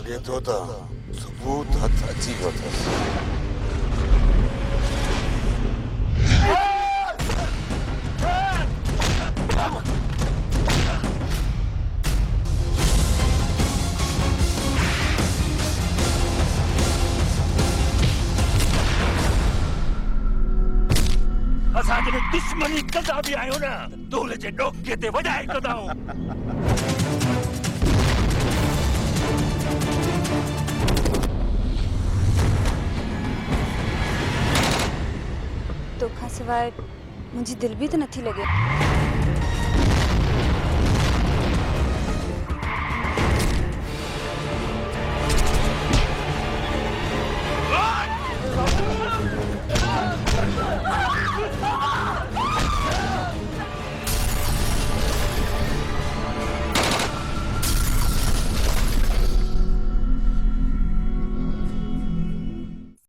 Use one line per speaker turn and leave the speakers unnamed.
लॻे थो त सबूत हथ अची वियो अथसि।
असांजे में दुश्मनी कंदा बि आहियो न, दोल जे डोके ते वॼाए कंदाऊं।
तोखां सवाइ मुंहिंजी दिलि बि त नथी लॻे।